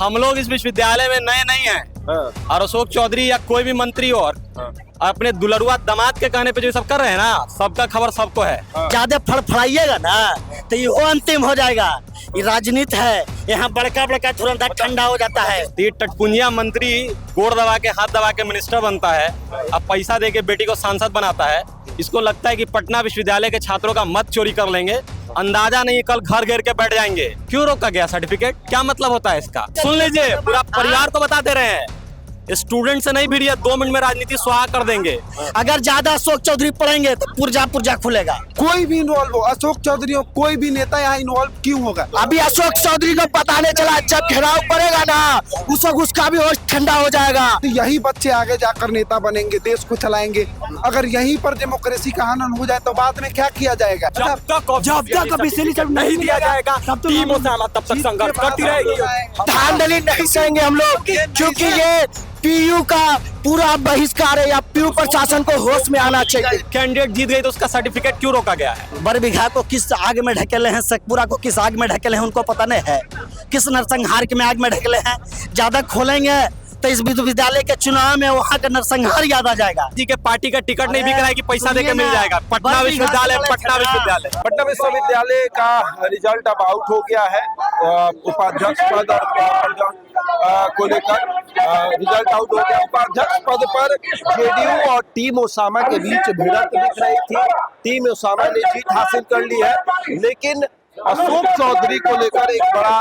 हम लोग इस विश्वविद्यालय में नए नहीं हैं। और अशोक चौधरी या कोई भी मंत्री और अपने दुलरुआ दामाद के कहने पे जो सब कर रहे हैं ना, सबका खबर सबको है। ज्यादा फड़फड़ाइएगा ना तो ये वो अंतिम हो जाएगा। ये राजनीति है, यहाँ बड़का बड़का तुरंत ठंडा हो जाता है। ये टटपुंजिया मंत्री गोड़ दबा के हाथ दबा के मिनिस्टर बनता है, अब पैसा दे के बेटी को सांसद बनाता है। इसको लगता है कि पटना विश्वविद्यालय के छात्रों का मत चोरी कर लेंगे। अंदाजा नहीं, कल घर घेर के बैठ जाएंगे। क्यों रोका गया सर्टिफिकेट? क्या मतलब होता है इसका? सुन लीजिए, पूरा परिवार को बता दे रहे हैं, स्टूडेंट से नहीं भिड़िए, 2 मिनट में राजनीति स्वाहा कर देंगे। अगर ज्यादा अशोक चौधरी पढ़ेंगे तो पुर्जा खुलेगा। कोई भी इन्वॉल्व हो, अशोक चौधरी हो, कोई भी नेता यहाँ इन्वॉल्व क्यों होगा? अभी अशोक चौधरी को पता नहीं चला, जब घेराव पड़ेगा ना उस वक्त उसका भी होश ठंडा हो जाएगा। तो यही बच्चे आगे जाकर नेता बनेंगे, देश को चलाएंगे। अगर यहीं पर डेमोक्रेसी का हनन हो जाए तो बाद में क्या किया जाएगा? जब तक ऑफिशियली नहीं दिया जाएगा टीम तब तक संघर्ष करती रहेगी। धांधली नहीं सहेंगे हम लोग, क्योंकि ये पीयू का पूरा बहिष्कार है। या पीयू प्रशासन को होश में आना चाहिए। कैंडिडेट जीत गई तो उसका सर्टिफिकेट क्यों रोका गया है? बरबीघा को किस आग में ढकेले हैं, शेखपुरा को किस आग में ढकेले हैं उनको पता नहीं है। किस नरसंहार के में आग में ढकेले हैं। ज्यादा खोलेंगे तो इस विश्वविद्यालय के चुनाव में वहाँ का नरसंहार याद आ जाएगा। जी के पार्टी का टिकट नहीं बिक रहा है कि पैसा देके मिल जाएगा। पटना विश्वविद्यालय पटना विश्वविद्यालय का रिजल्ट अब आउट हो गया है। उपाध्यक्ष पद को लेकर रिजल्ट आउट हो गया। उपाध्यक्ष पद पर जेडीयू और टीम ओसामा के बीच भिड़ंत दिख रही थी। टीम ओसामा ने जीत हासिल कर ली है, लेकिन अशोक चौधरी को लेकर एक बड़ा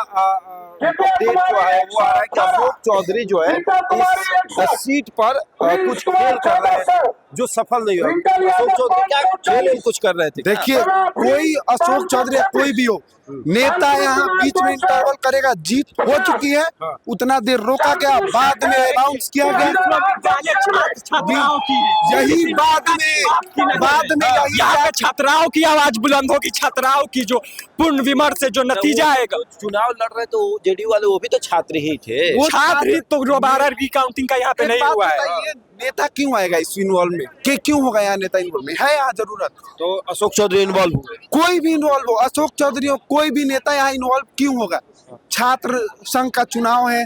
अपडेट जो है वो आ रहा है कि अशोक चौधरी जो है इस सीट पर कुछ खेल कर रहे हैं जो सफल नहीं हुआ। अशोक चौधरी क्या खेल कुछ कर रहे थे? देखिए, कोई अशोक चौधरी या कोई भी हो, नेता यहाँ बीच में इंटरवल करेगा। जीत हो चुकी है, उतना देर रोका गया, बाद में अनाउंस किया गया। यही बाद में यहाँ के छात्राओं की आवाज बुलंद होगी। छात्राओं की जो पूर्ण विमर्श से जो नतीजा आएगा। चुनाव लड़ रहे तो जेडीयू वाले वो भी तो छात्र ही थे। वो छात्र ही तो जो 12 काउंटिंग का यहाँ पे नहीं हुआ है। नेता क्यों आएगा इस इन्वॉल्व में? क्यों होगा यहाँ नेता इन्वॉल्व में? है यहाँ जरूरत तो अशोक चौधरी इन्वॉल्व हुए। कोई भी इन्वॉल्व हो, अशोक चौधरी हो, कोई भी नेता यहाँ इन्वॉल्व क्यों होगा? छात्र संघ का चुनाव है,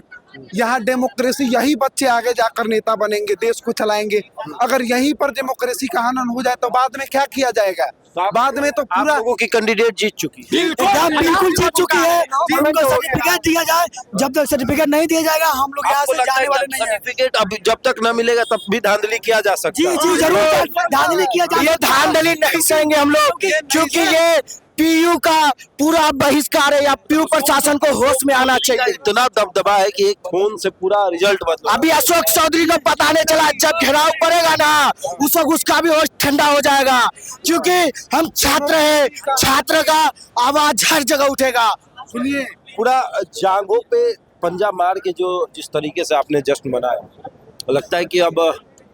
यहाँ डेमोक्रेसी, यही बच्चे आगे जाकर नेता बनेंगे, देश को चलाएंगे। अगर यहीं पर डेमोक्रेसी का हनन हो जाए तो बाद में क्या किया जाएगा? बाद में तो पूरा लोगों की कैंडिडेट जीत चुकी है। बिल्कुल जीत चुकी है। हमको सर्टिफिकेट दिया जाए, जब तक सर्टिफिकेट नहीं दिया जाएगा हम लोग यहाँ से जाने वाले नहीं हैं। सर्टिफिकेट अब जब तक न मिलेगा तब भी धांधली किया जा सकता है। जी जरूर धांधली किया जाए। ये धांधली नहीं सहेंगे हम लोग, क्योंकि ये पीयू का पूरा बहिष्कार है। या पीयू प्रशासन को होश में आना चाहिए। इतना दबदबा है कि एक खून से पूरा रिजल्ट बदला। अभी अशोक चौधरी को पता नहीं चला, जब घेराव पड़ेगा ना उस वक्त उसका भी होश ठंडा हो जाएगा। क्योंकि हम छात्र हैं, छात्र का आवाज हर जगह उठेगा। सुनिए, पूरा जांघों पे पंजा मार के जो जिस तरीके से आपने जश्न मनाया, लगता है कि अब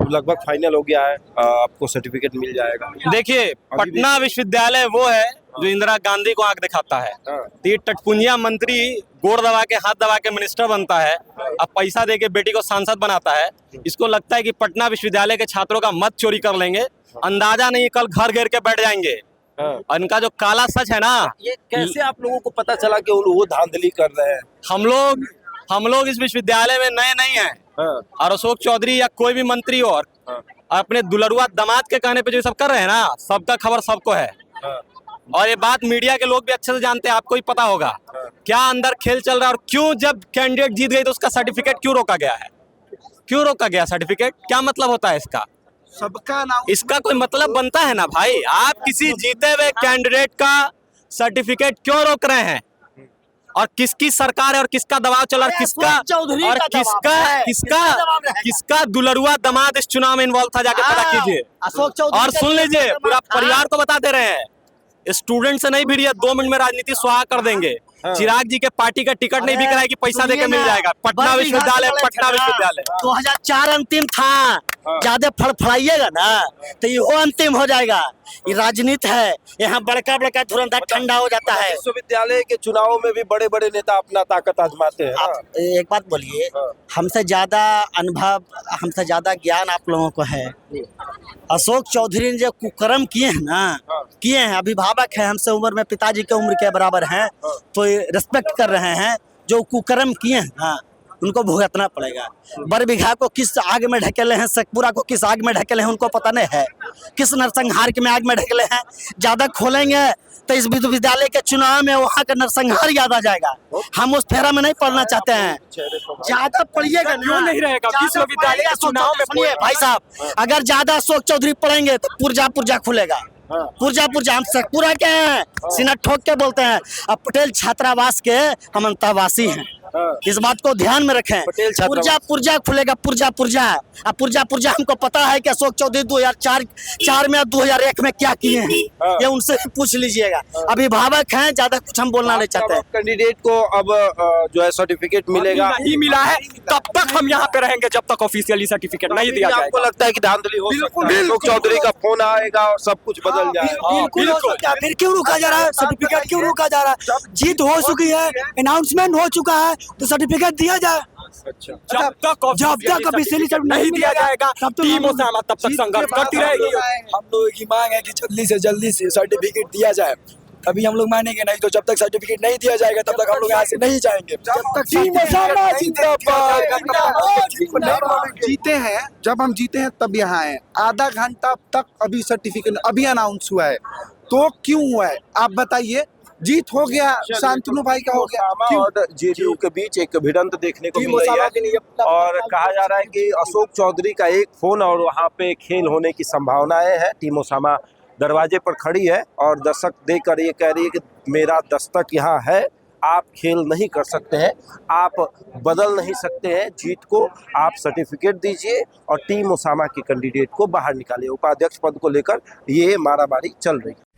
लगभग फाइनल हो गया है, आपको सर्टिफिकेट मिल जाएगा। देखिए, पटना विश्वविद्यालय वो है जो इंदिरा गांधी को आंख दिखाता है। तो ये टटपुंजिया मंत्री गोड़ दबा के हाथ दबा के मिनिस्टर बनता है, अब पैसा दे के बेटी को सांसद बनाता है। इसको लगता है कि पटना विश्वविद्यालय के छात्रों का मत चोरी कर लेंगे। अंदाजा नहीं, कल घर घेर के बैठ जाएंगे। और इनका जो काला सच है ना, ये कैसे आप लोगों को पता चला कि वो धांधली कर रहे हैं? हम लोग इस विश्वविद्यालय में नए नहीं हैं। और अशोक चौधरी या कोई भी मंत्री और अपने दुलरुआ दामाद के कहने पे जो सब कर रहे हैं ना, सबका खबर सबको है। और ये बात मीडिया के लोग भी अच्छे से जानते हैं, आपको ही पता होगा क्या अंदर खेल चल रहा है। और क्यों जब कैंडिडेट जीत गई तो उसका सर्टिफिकेट क्यों रोका गया है? क्यों रोका गया सर्टिफिकेट? क्या मतलब होता है इसका? सबका नाम, इसका कोई मतलब बनता है ना भाई। आप किसी जीते हुए कैंडिडेट का सर्टिफिकेट क्यों रोक रहे हैं? और किसकी सरकार है और किसका दबाव चल रहा है? किसका दुलरुआ दामाद इस चुनाव में इन्वॉल्व था? जाके पता कीजिए। और सुन लीजिए, पूरा परिवार को बता दे रहे हैं, स्टूडेंट से नहीं भिड़िए, 2 मिनट में राजनीति स्वाहा कर देंगे। चिराग जी के पार्टी का टिकट नहीं बिक रहा है कि पैसा देके मिल जाएगा। पटना विश्वविद्यालय 2004 अंतिम था। ज्यादा फड़फड़ाइएगा ना तो ये वो अंतिम हो जाएगा। ये राजनीति है, यहाँ बड़का बड़का तुरंत ठंडा हो जाता है। विश्वविद्यालय के चुनाव में भी बड़े बड़े नेता अपना ताकत आजमाते हैं। आप एक बात बोलिए, हमसे ज्यादा अनुभव, हमसे ज्यादा ज्ञान आप लोगों को है। अशोक चौधरी ने जो कुकर्म किए हैं ना, किए हैं, अभिभावक है, हमसे उम्र में पिताजी के उम्र के बराबर हैं, तो रिस्पेक्ट कर रहे हैं। जो कुकर्म किए हैं ना, उनको भुगतना पड़ेगा। बरबीघा को किस आग में ढकेले हैं, शेखपुरा को किस आग में ढकेले हैं उनको पता नहीं है, किस नरसंहार के में आग में ढकेले हैं। ज्यादा खोलेंगे तो इस विश्वविद्यालय के चुनाव में वहाँ का नरसंहार याद आ जाएगा। हम उस फेरा में नहीं पढ़ना चाहते हैं। ज्यादा पढ़िएगा क्यों नहीं रहेगा? विश्वविद्यालय के चुनाव में सुनिए भाई साहब, अगर ज्यादा अशोक चौधरी पढ़ेंगे तो पुर्जा पुर्जा खुलेगा। पुर्जा पुर्जा हम शेखपुरा के हैं, सीना ठोक के बोलते हैं। अब पटेल छात्रावास के हम अंतरवासी हैं, इस बात को ध्यान में रखें। पुर्जा पुर्जा खुलेगा, पुर्जा पुर्जा। अब पुर्जा पुर्जा हमको पता है कि अशोक चौधरी 2004 में 2001 में क्या किए हैं, ये उनसे पूछ लीजिएगा। अभिभावक हैं, ज्यादा कुछ हम बोलना नहीं चाहते हैं। कैंडिडेट को अब जो है सर्टिफिकेट मिलेगा, नहीं मिला है तब तक हम यहाँ पे रहेंगे जब तक ऑफिशियली सर्टिफिकेट नहीं दिया आपको जाएगा। लगता है कि धांधली हो सकती है? अशोक चौधरी का फोन आएगा और सब कुछ बदल जाएगा। बिल्कुल हो सकता है। फिर क्यों रुका जा रहा है? सर्टिफिकेट क्यों रुका जा रहा है? जीत हो चुकी है, अनाउंसमेंट हो चुका है, तो सर्टिफिकेट दिया जाए। जब तक ऑफिशियली नहीं दिया जाएगा टीम ओसामा तब तक संघर्ष करती रहेगी। हम लोगों की मांग है कि जल्दी से सर्टिफिकेट दिया जाए, तभी हम लोग मानेंगे। नहीं तो जब तक सर्टिफिकेट नहीं दिया जाएगा तब तक हम लोग यहाँ से नहीं जाएंगे। जीते हैं, जब हम जीते हैं तब यहाँ आए। आधा घंटा तक अभी सर्टिफिकेट अभी अनाउंस हुआ है, तो क्यों हुआ है आप बताइए? जीत हो गया, शांतनु भाई का हो गया, क्यों? और जेडीयू के बीच एक भिड़ंत देखने को मिल रही है और कहा जा रहा है कि अशोक चौधरी का एक फोन और वहां पे खेल होने की संभावनाएं है। टीम ओसामा दरवाजे पर खड़ी है और दस्तक देकर ये कह रही है कि मेरा दस्तक यहाँ है, आप खेल नहीं कर सकते हैं, आप बदल नहीं सकते हैं जीत को, आप सर्टिफिकेट दीजिए और टीम ओसामा के कैंडिडेट को बाहर निकालिए। उपाध्यक्ष पद को लेकर ये मारामारी चल रही है।